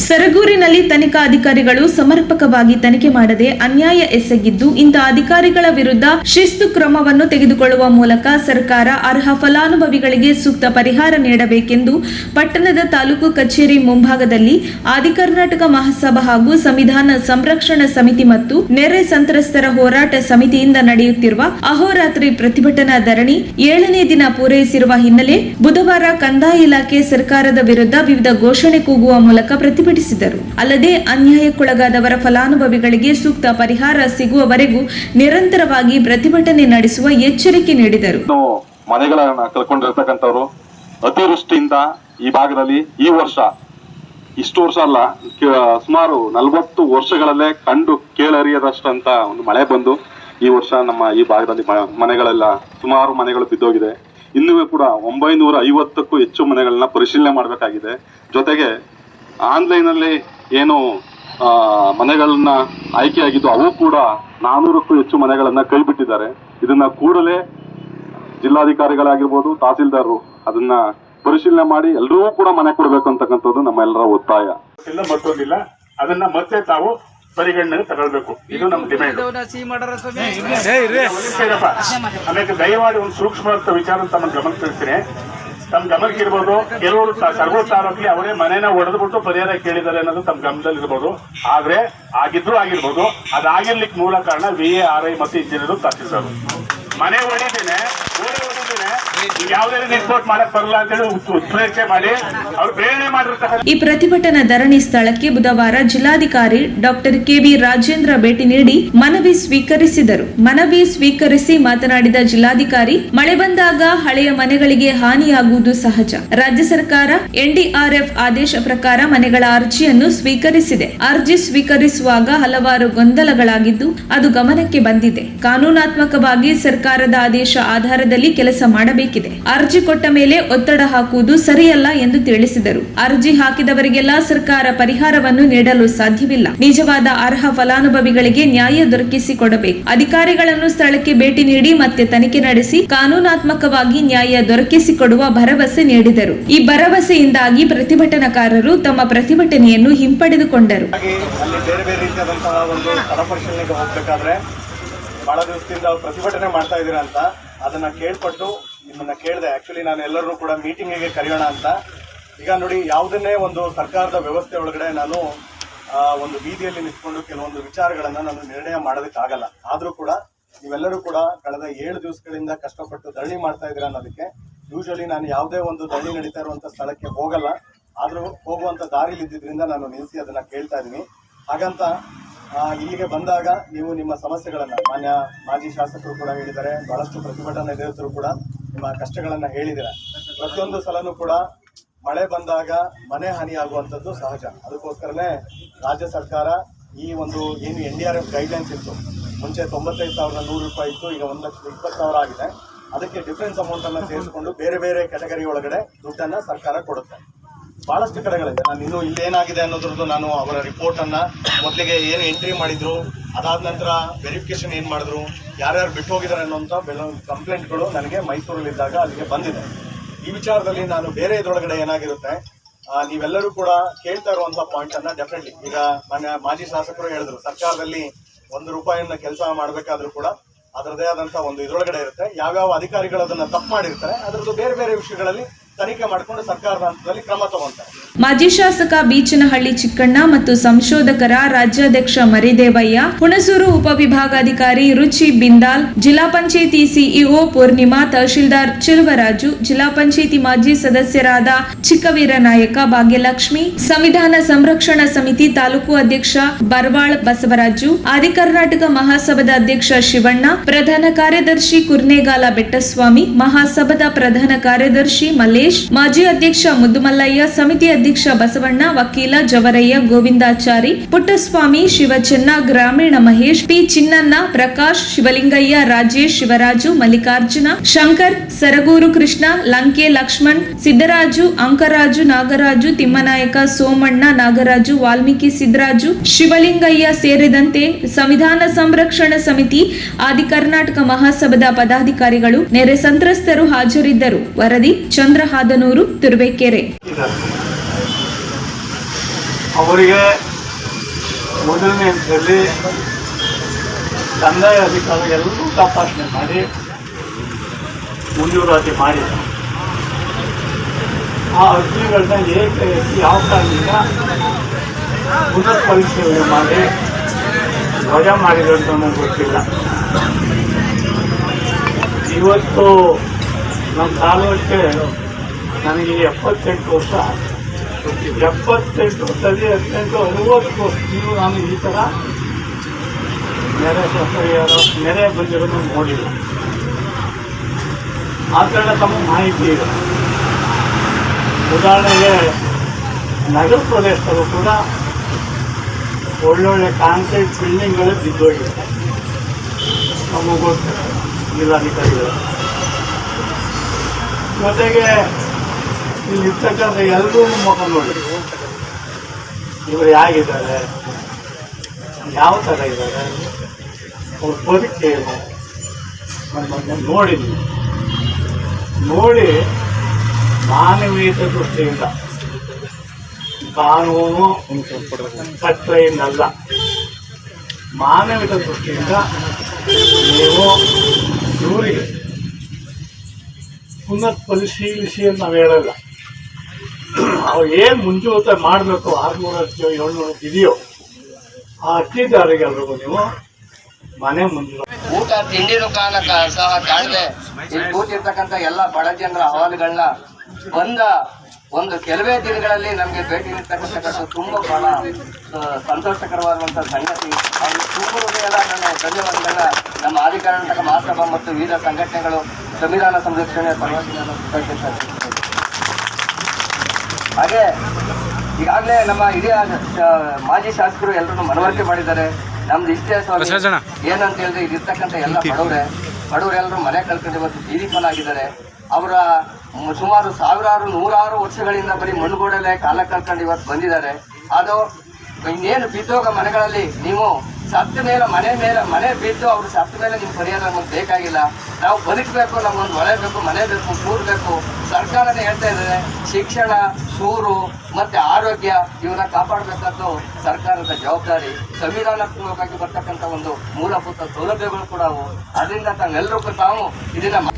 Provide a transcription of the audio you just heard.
ಸರಗೂರಿನಲ್ಲಿ ತನಿಖಾ ಅಧಿಕಾರಿಗಳು ಸಮರ್ಪಕವಾಗಿ ತನಿಖೆ ಮಾಡದೆ ಅನ್ಯಾಯ ಎಸಗಿದ್ದು, ಇಂತಹ ಅಧಿಕಾರಿಗಳ ವಿರುದ್ಧ ಶಿಸ್ತು ಕ್ರಮವನ್ನು ತೆಗೆದುಕೊಳ್ಳುವ ಮೂಲಕ ಸರ್ಕಾರ ಅರ್ಹ ಫಲಾನುಭವಿಗಳಿಗೆ ಸೂಕ್ತ ಪರಿಹಾರ ನೀಡಬೇಕೆಂದು ಪಟ್ಟಣದ ತಾಲೂಕು ಕಚೇರಿ ಮುಂಭಾಗದಲ್ಲಿ ಆದಿಕರ್ನಾಟಕ ಮಹಾಸಭಾ ಹಾಗೂ ಸಂವಿಧಾನ ಸಂರಕ್ಷಣಾ ಸಮಿತಿ ಮತ್ತು ನೆರೆ ಸಂತ್ರಸ್ತರ ಹೋರಾಟ ಸಮಿತಿಯಿಂದ ನಡೆಯುತ್ತಿರುವ ಅಹೋರಾತ್ರಿ ಪ್ರತಿಭಟನಾ ಧರಣಿ 7ನೇ ದಿನ ಪೂರೈಸಿರುವ ಹಿನ್ನೆಲೆ ಬುಧವಾರ ಕಂದಾಯ ಇಲಾಖೆ ಸರ್ಕಾರದ ವಿರುದ್ಧ ವಿವಿಧ ಘೋಷಣೆ ಕೂಗುವ ಮೂಲಕ ಪ್ರತಿಭಟಿಸಿದರು. ಅಲ್ಲದೆ ಅನ್ಯಾಯಕ್ಕೊಳಗಾದವರ ಫಲಾನುಭವಿಗಳಿಗೆ ಸೂಕ್ತ ಪರಿಹಾರ ಸಿಗುವವರೆಗೂ ನಿರಂತರವಾಗಿ ಪ್ರತಿಭಟನೆ ನಡೆಸುವ ಎಚ್ಚರಿಕೆ ನೀಡಿದರು. ಮನೆಗಳನ್ನ ಕಳ್ಕೊಂಡಿರ್ತಕ್ಕಂಥವ್ರು ಅತಿವೃಷ್ಟಿಯಿಂದ ಈ ಭಾಗದಲ್ಲಿ ಈ ವರ್ಷ ಇಷ್ಟು ವರ್ಷ ಅಲ್ಲ, ಸುಮಾರು 40 ವರ್ಷಗಳಲ್ಲೇ ಕಂಡು ಕೇಳರಿಯದಷ್ಟಂತ ಒಂದು ಮಳೆ ಬಂದು ಈ ವರ್ಷ ನಮ್ಮ ಈ ಭಾಗದಲ್ಲಿ ಮನೆಗಳೆಲ್ಲ ಸುಮಾರು ಮನೆಗಳು ಬಿದ್ದೋಗಿದೆ. ಇನ್ನೂ ಕೂಡ 950ಕ್ಕೂ ಹೆಚ್ಚು ಮನೆಗಳನ್ನ ಪರಿಶೀಲನೆ ಮಾಡಬೇಕಾಗಿದೆ. ಜೊತೆಗೆ ಆನ್ಲೈನಲ್ಲಿ ಏನು ಮನೆಗಳನ್ನ ಆಯ್ಕೆಯಾಗಿದ್ದು ಅವು ಕೂಡ 400ಕ್ಕೂ ಹೆಚ್ಚು ಮನೆಗಳನ್ನ ಕೈ ಬಿಟ್ಟಿದ್ದಾರೆ. ಇದನ್ನ ಕೂಡಲೇ ಜಿಲ್ಲಾಧಿಕಾರಿಗಳಾಗಿರ್ಬೋದು, ತಹಸೀಲ್ದಾರರು ಅದನ್ನ ಪರಿಶೀಲನೆ ಮಾಡಿ ಎಲ್ಲರೂ ಕೂಡ ಮನೆ ಕೊಡಬೇಕು ಅಂತಕ್ಕಂಥದ್ದು ನಮ್ಮ ಎಲ್ಲರ ಒತ್ತಾಯ. ಮತ್ತೊಂದಿಲ್ಲ, ಅದನ್ನ ಮತ್ತೆ ತಾವು ಪರಿಗಣನೆಗೆ ತಗೊಳ್ಬೇಕು. ಇದು ನಮ್ಮ ಡಿಮ್ಯಾಂಡ್. ಆಮೇಲೆ ದಯಮಾಡಿ ಒಂದು ಸೂಕ್ಷ್ಮ ವಿಚಾರ ತಮ್ಮ ಗಮನಕ್ಕೆ ತಿಳಿಸ್ತೀನಿ. ತಮ್ಮ ಗಮನಕ್ಕೆ ಇರ್ಬೋದು, ಕೆಲವರು ಸರ್ವ ತಾಲೂಕಲ್ಲಿ ಅವರೇ ಮನೆನ ಒಡೆದ್ಬಿಟ್ಟು ಪರಿಹಾರ ಕೇಳಿದ್ದಾರೆ ಅನ್ನೋದು ತಮ್ಮ ಗಮನದಲ್ಲಿ ಇರ್ಬೋದು. ಆದ್ರೆ ಆಗಿರ್ಬೋದು, ಅದಾಗಿರ್ಲಿಕ್ಕೆ ಮೂಲ ಕಾರಣ VA, RI ಮತ್ತು ಇಂಜಿನಿಯರ್ ತಹಸೀಲ್ದಾರ್. ಮನೆ ಹೊಡಿದ್ದೇನೆ ಈ ಪ್ರತಿಭಟನಾ ಧರಣಿ ಸ್ಥಳಕ್ಕೆ ಬುಧವಾರ ಜಿಲ್ಲಾಧಿಕಾರಿ ಡಾಕ್ಟರ್ KV ರಾಜೇಂದ್ರ ಭೇಟಿ ನೀಡಿ ಮನವಿ ಸ್ವೀಕರಿಸಿದರು. ಮನವಿ ಸ್ವೀಕರಿಸಿ ಮಾತನಾಡಿದ ಜಿಲ್ಲಾಧಿಕಾರಿ, ಮಳೆ ಬಂದಾಗ ಹಳೆಯ ಮನೆಗಳಿಗೆ ಹಾನಿಯಾಗುವುದು ಸಹಜ. ರಾಜ್ಯ ಸರ್ಕಾರ NDRF ಆದೇಶ ಪ್ರಕಾರ ಮನೆಗಳ ಅರ್ಜಿಯನ್ನು ಸ್ವೀಕರಿಸಿದೆ. ಅರ್ಜಿ ಸ್ವೀಕರಿಸುವಾಗ ಹಲವಾರು ಗೊಂದಲಗಳಾಗಿದ್ದು ಅದು ಗಮನಕ್ಕೆ ಬಂದಿದೆ. ಕಾನೂನಾತ್ಮಕವಾಗಿ ಸರ್ಕಾರದ ಆದೇಶ ಆಧಾರದಲ್ಲಿ ಕೆಲಸ ಮಾಡಬೇಕಿದೆ. ಅರ್ಜಿ ಕೊಟ್ಟ ಮೇಲೆ ಒತ್ತಡ ಹಾಕುವುದು ಸರಿಯಲ್ಲ ಎಂದು ತಿಳಿಸಿದರು. ಅರ್ಜಿ ಹಾಕಿದವರಿಗೆಲ್ಲ ಸರ್ಕಾರ ಪರಿಹಾರವನ್ನು ನೀಡಲು ಸಾಧ್ಯವಿಲ್ಲ. ನಿಜವಾದ ಅರ್ಹ ಫಲಾನುಭವಿಗಳಿಗೆ ನ್ಯಾಯ ದೊರಕಿಸಿಕೊಡಬೇಕು. ಅಧಿಕಾರಿಗಳನ್ನು ಸ್ಥಳಕ್ಕೆ ಭೇಟಿ ನೀಡಿ ಮತ್ತೆ ತನಿಖೆ ನಡೆಸಿ ಕಾನೂನಾತ್ಮಕವಾಗಿ ನ್ಯಾಯ ದೊರಕಿಸಿಕೊಡುವ ಭರವಸೆ ನೀಡಿದರು. ಈ ಭರವಸೆಯಿಂದಾಗಿ ಪ್ರತಿಭಟನಾಕಾರರು ತಮ್ಮ ಪ್ರತಿಭಟನೆಯನ್ನು ಹಿಂಪಡೆದುಕೊಂಡರು. ಬಹಳ ದಿವಸದಿಂದ ಪ್ರತಿಭಟನೆ ಮಾಡ್ತಾ ಇದ್ದೀರಾ ಅಂತ ಅದನ್ನ ಕೇಳ್ಪಟ್ಟು ನಿಮ್ಮನ್ನ ಕೇಳಿದೆ. ಆಕ್ಚುಲಿ ನಾನು ಎಲ್ಲರೂ ಕೂಡ ಮೀಟಿಂಗಿಗೆ ಕರೆಯೋಣ ಅಂತ. ಈಗ ನೋಡಿ, ಯಾವುದನ್ನೇ ಒಂದು ಸರ್ಕಾರದ ವ್ಯವಸ್ಥೆ ಒಳಗಡೆ ನಾನು ಒಂದು ಬೀದಿಯಲ್ಲಿ ನಿಂತ್ಕೊಂಡು ಕೆಲವೊಂದು ವಿಚಾರಗಳನ್ನ ನಾನು ನಿರ್ಣಯ ಮಾಡೋದಕ್ಕಾಗಲ್ಲ. ಆದ್ರೂ ಕೂಡ ನೀವೆಲ್ಲರೂ ಕೂಡ ಕಳೆದ 7 ದಿವಸಗಳಿಂದ ಕಷ್ಟಪಟ್ಟು ಧರಣಿ ಮಾಡ್ತಾ ಇದ್ದೀರಾ ಅನ್ನೋದಕ್ಕೆ ಯೂಶಲಿ ನಾನು ಯಾವುದೇ ಒಂದು ಧರಣಿ ನಡೀತಾ ಇರುವಂತ ಸ್ಥಳಕ್ಕೆ ಹೋಗಲ್ಲ. ಆದ್ರೂ ಹೋಗುವಂತ ದಾರಿಲಿ ಇದ್ದಿದ್ರಿಂದ ನಾನು ನಿಲ್ಲಿಸಿ ಅದನ್ನ ಕೇಳ್ತಾ ಇದ್ದೀನಿ. ಹಾಗಂತ ಇಲ್ಲಿಗೆ ಬಂದಾಗ ನೀವು ನಿಮ್ಮ ಸಮಸ್ಯೆಗಳನ್ನ ಮಾನ್ಯ ಮಾಜಿ ಶಾಸಕರು ಕೂಡ ಹೇಳಿದ್ದಾರೆ, ಬಹಳಷ್ಟು ಪ್ರತಿಭಟನಾ ನಿರತರು ಕೂಡ ನಿಮ್ಮ ಕಷ್ಟಗಳನ್ನ ಹೇಳಿದ್ದೀರಾ. ಪ್ರತಿಯೊಂದು ಸಲನೂ ಕೂಡ ಮಳೆ ಬಂದಾಗ ಮನೆ ಹಾನಿ ಆಗುವಂಥದ್ದು ಸಹಜ. ಅದಕ್ಕೋಸ್ಕರನೇ ರಾಜ್ಯ ಸರ್ಕಾರ ಈ ಒಂದು ಏನು NDRF ಗೈಡ್ಲೈನ್ಸ್ ಇತ್ತು, ಮುಂಚೆ 95,100 ರೂಪಾಯಿ ಇತ್ತು, ಈಗ 1,20,000 ಆಗಿದೆ. ಅದಕ್ಕೆ ಡಿಫರೆನ್ಸ್ ಅಮೌಂಟ್ ಅನ್ನ ಸೇರಿಸಿಕೊಂಡು ಬೇರೆ ಬೇರೆ ಕ್ಯಾಟಗರಿ ಒಳಗಡೆ ದುಡ್ಡನ್ನ ಸರ್ಕಾರ ಕೊಡುತ್ತೆ. ಬಹಳಷ್ಟು ಕಡೆಗಳಿದೆ. ನಾನು ಇನ್ನೂ ಇಲ್ಲೇನಾಗಿದೆ ಅನ್ನೋದ್ರದ್ದು ನಾನು ಅವರ ರಿಪೋರ್ಟ್ ಅನ್ನ ಮೊದಲಿಗೆ ಏನು ಎಂಟ್ರಿ ಮಾಡಿದ್ರು, ಅದಾದ ನಂತರ ವೆರಿಫಿಕೇಶನ್ ಏನ್ ಮಾಡಿದ್ರು, ಯಾರ್ಯಾರು ಬಿಟ್ಟು ಹೋಗಿದ್ದಾರೆ ಅನ್ನೋಂಥ ಕಂಪ್ಲೇಂಟ್ಗಳು ನನಗೆ ಮೈಸೂರಲ್ಲಿದ್ದಾಗ ಅಲ್ಲಿಗೆ ಬಂದಿದೆ. ಈ ವಿಚಾರದಲ್ಲಿ ನಾನು ಬೇರೆ ಇದ್ರೊಳಗಡೆ ಏನಾಗಿರುತ್ತೆ, ನೀವೆಲ್ಲರೂ ಕೂಡ ಕೇಳ್ತಾ ಇರುವಂತ ಪಾಯಿಂಟ್ ಅನ್ನ ಡೆಫಿನೆಟ್ಲಿ ಈಗ ಮಾಜಿ ಶಾಸಕರು ಹೇಳಿದ್ರು, ಸರ್ಕಾರದಲ್ಲಿ 1 ರೂಪಾಯಿಯನ್ನ ಕೆಲಸ ಮಾಡಬೇಕಾದ್ರೂ ಕೂಡ ಅದರದೇ ಆದಂತ ಒಂದು ಇದ್ರೊಳಗಡೆ ಇರುತ್ತೆ. ಯಾವ್ಯಾವ ಅಧಿಕಾರಿಗಳು ಅದನ್ನ ತಪ್ಪು ಮಾಡಿರ್ತಾರೆ ಅದರದ್ದು ಬೇರೆ ಬೇರೆ ವಿಷಯಗಳಲ್ಲಿ ತನಿಖೆ ಮಾಡಿಕೊಂಡು ಸರ್ಕಾರದ ಹಂತದಲ್ಲಿ ಕ್ರಮ ತಗೊಂತಾರೆ. ಮಾಜಿ ಶಾಸಕ ಬೀಚನಹಳ್ಳಿ ಚಿಕ್ಕಣ್ಣ ಮತ್ತು ಸಂಶೋಧಕರ ರಾಜ್ಯಾಧ್ಯಕ್ಷ ಮರಿದೇವಯ್ಯ, ಹುಣಸೂರು ಉಪವಿಭಾಗಾಧಿಕಾರಿ ರುಚಿ ಬಿಂದಾಲ್, ಜಿಲ್ಲಾ ಪಂಚಾಯಿತಿ CEO ಪೂರ್ಣಿಮಾ, ತಹಶೀಲ್ದಾರ್ ಚೆಲುವರಾಜು, ಜಿಲ್ಲಾ ಪಂಚಾಯಿತಿ ಮಾಜಿ ಸದಸ್ಯರಾದ ಚಿಕ್ಕವೀರನಾಯಕ, ಭಾಗ್ಯಲಕ್ಷ್ಮಿ, ಸಂವಿಧಾನ ಸಂರಕ್ಷಣಾ ಸಮಿತಿ ತಾಲೂಕು ಅಧ್ಯಕ್ಷ ಬರ್ವಾಳ್ ಬಸವರಾಜು, ಆದಿಕರ್ನಾಟಕ ಮಹಾಸಭಾದ ಅಧ್ಯಕ್ಷ ಶಿವಣ್ಣ, ಪ್ರಧಾನ ಕಾರ್ಯದರ್ಶಿ ಕುರ್ನೇಗಾಲ ಬೆಟ್ಟಸ್ವಾಮಿ, ಮಹಾಸಭಾದ ಪ್ರಧಾನ ಕಾರ್ಯದರ್ಶಿ ಮಲ್ಲೇಶ್, ಮಾಜಿ ಅಧ್ಯಕ್ಷ ಮುದ್ದುಮಲ್ಲಯ್ಯ, ಸಮಿತಿ ಅಧ್ಯಕ್ಷ ಬಸವಣ್ಣ, ವಕೀಲ ಜವರಯ್ಯ, ಗೋವಿಂದಾಚಾರಿ, ಪುಟ್ಟಸ್ವಾಮಿ, ಶಿವಚನ್ನ, ಗ್ರಾಮೀಣ ಮಹೇಶ್, P ಚಿನ್ನಣ್ಣ, ಪ್ರಕಾಶ್, ಶಿವಲಿಂಗಯ್ಯ, ರಾಜೇಶ್, ಶಿವರಾಜು, ಮಲ್ಲಿಕಾರ್ಜುನ, ಶಂಕರ್, ಸರಗೂರು ಕೃಷ್ಣ, ಲಂಕೆ ಲಕ್ಷ್ಮಣ್, ಸಿದ್ದರಾಜು, ಅಂಕರಾಜು, ನಾಗರಾಜು, ತಿಮ್ಮನಾಯಕ, ಸೋಮಣ್ಣ, ನಾಗರಾಜು, ವಾಲ್ಮೀಕಿ, ಸಿದ್ದರಾಜು, ಶಿವಲಿಂಗಯ್ಯ ಸೇರಿದಂತೆ ಸಂವಿಧಾನ ಸಂರಕ್ಷಣಾ ಸಮಿತಿ, ಆದಿಕರ್ನಾಟಕ ಮಹಾಸಭಾದ ಪದಾಧಿಕಾರಿಗಳು, ನೆರೆ ಸಂತ್ರಸ್ತರು ಹಾಜರಿದ್ದರು. ವರದಿ ಚಂದ್ರ ಹಾದನೂರು, ತುರುವೇಕೆರೆ. ಅವರಿಗೆ ಮೊದಲನೇ ಹಂತದಲ್ಲಿ ಕಂದಾಯ ಅಧಿಕಾರಿ ಎಲ್ಲರೂ ತಪಾಸಣೆ ಮಾಡಿ ಮಂಜೂರಾತಿ ಮಾಡಿದ ಆ ಅರ್ಜಿಗಳನ್ನ ಏಕಾಏಕಿ ಯಾವ ಕಾರಣದಿಂದ ಪುನರ್ ಪರಿಶೀಲನೆ ಮಾಡಿ ವಜಾ ಮಾಡಿದಂತ ನನಗೆ ಗೊತ್ತಿಲ್ಲ. ಇವತ್ತು ನಮ್ಮ ತಾಲೂಕಿಗೆ ನನಗೆ 78 ವರ್ಷ, 78 ವರ್ಷದಲ್ಲಿ 18 60 ವರ್ಷ ನೀವು ನಾನು ಈ ಥರ ನೆರೆ ಬಂದಿರೋದು ನೋಡಿಲ್ಲ. ಆ ಥರ ತಮ್ಮ ಮಾಹಿತಿ ಇದೆ. ಉದಾಹರಣೆಗೆ ನಗರ ಪ್ರದೇಶದಲ್ಲೂ ಕೂಡ ಒಳ್ಳೊಳ್ಳೆ ಕಾಂಕ್ರೀಟ್ ಬಿಲ್ಡಿಂಗ್ಗಳು ಬಿದ್ದೋಗಿದೆ. ನಮಗೆ ಗೊತ್ತು ಜಿಲ್ಲಾಧಿಕಾರಿಗಳು. ಜೊತೆಗೆ ಇಲ್ಲಿರ್ತಕ್ಕಂಥ ಎಲ್ಲರೂ ಮುಖ ನೋಡಿ ಇವರು ಹೇಗಿದ್ದಾರೆ, ಯಾವ ಥರ ಇದ್ದಾರೆ, ಅವ್ರ ಬದುಕೇನು ನೋಡಿದ್ವಿ. ನೋಡಿ ಮಾನವೀಯತೆ ದೃಷ್ಟಿಯಿಂದ, ಕಾನೂನು ಕಟ್ಟಳೆಯಿಂದಲ್ಲ, ಮಾನವೀಯತೆ ದೃಷ್ಟಿಯಿಂದ ನೀವು ಇವರಿಗೆ ಪುನರ್ ಪರಿಶೀಲಿಸಿ ಅಂತ ನಾವು ಹೇಳಲ್ಲ. ಅವ್ರು ಏನು ಮುಂಜೂತೆ ಮಾಡಬೇಕು 600 700 ಇದೆಯೋ ಆ ಅರ್ಜಿದಾರರಿಗೆಲ್ರಿಗೂ ನೀವು ಮನೆ ಮುಂದೆ ಊಟ ತಿಂಡಿನೂ ಸಹ ಕಾಣದೆ ಇಲ್ಲಿ ಕೂತಿರ್ತಕ್ಕಂಥ ಎಲ್ಲ ಬಡ ಜನರ ಅಹವಾಲುಗಳನ್ನ ಬಂದ ಒಂದು ಕೆಲವೇ ದಿನಗಳಲ್ಲಿ ನಮಗೆ ಭೇಟಿ ನೀಡ್ತಕ್ಕಂಥ ತುಂಬಾ ಬಹಳ ಸಂತೋಷಕರವಾದಂತಹ ಸಂಗತಿ. ಅವರು ತುಂಬ ಹೃದಯದ ನನ್ನ ಧನ್ಯವಾದಗಳನ್ನ ನಮ್ಮ ಆದಿಕರ್ನಾಟಕ ಮಹಾಸಭಾ ಮತ್ತು ವಿವಿಧ ಸಂಘಟನೆಗಳು ಸಂವಿಧಾನ ಸಂರಕ್ಷಣೆ ಪರವಾಗಿ ನಾನು ಹಾಗೆ ಈಗಾಗಲೇ ನಮ್ಮ ಹಿರಿಯ ಮಾಜಿ ಶಾಸಕರು ಎಲ್ಲರನ್ನು ಮನವರಿಕೆ ಮಾಡಿದ್ದಾರೆ. ನಮ್ದು ಇಷ್ಟೇ ಏನಂತ ಹೇಳಿದ್ರೆ ಇಲ್ಲಿರ್ತಕ್ಕಂಥ ಎಲ್ಲ ಬಡವರೆಲ್ಲರೂ ಮನೆ ಕಳ್ಕೊಂಡು ಇವತ್ತು ಬೀದಿಪಾಲಾಗಿದ್ದಾರೆ. ಅವರ ಸುಮಾರು ಸಾವಿರಾರು ನೂರಾರು ವರ್ಷಗಳಿಂದ ಬರೀ ಮಣ್ಣುಗೋಡಲ್ಲೇ ಕಾಲ ಕಳ್ಕೊಂಡು ಇವತ್ತು ಬಂದಿದ್ದಾರೆ. ಅದು ಇನ್ನೇನು ಬಿದ್ದೋಗ ಮನೆಗಳಲ್ಲಿ ನೀವು ಸತ್ತ ಮೇಲೆ ಮನೆ ಬಿದ್ದು ಅವ್ರು ಸತ್ತ ಮೇಲೆ ನಿಮ್ಮ ಪರಿಹಾರ ನಮಗೆ ಬೇಕಾಗಿಲ್ಲ. ನಾವು ಬದುಕಬೇಕು, ನಮಗೊಂದು ಒಳೆ ಬೇಕು, ಮನೆ ಬೇಕು, ಸೂರು ಬೇಕು. ಸರ್ಕಾರನೇ ಹೇಳ್ತಾ ಇದ್ದಾರೆ ಶಿಕ್ಷಣ, ಸೂರು ಮತ್ತೆ ಆರೋಗ್ಯ ಇವನ್ನ ಕಾಪಾಡಬೇಕಾದ್ದು ಸರ್ಕಾರದ ಜವಾಬ್ದಾರಿ. ಸಂವಿಧಾನಾತ್ಮಕವಾಗಿ ಬರ್ತಕ್ಕಂಥ ಒಂದು ಮೂಲಭೂತ ಸೌಲಭ್ಯಗಳು ಕೂಡ ಅವು. ಅದರಿಂದ ತಾವೆಲ್ಲರೂ ತಾವು ಇದನ್ನ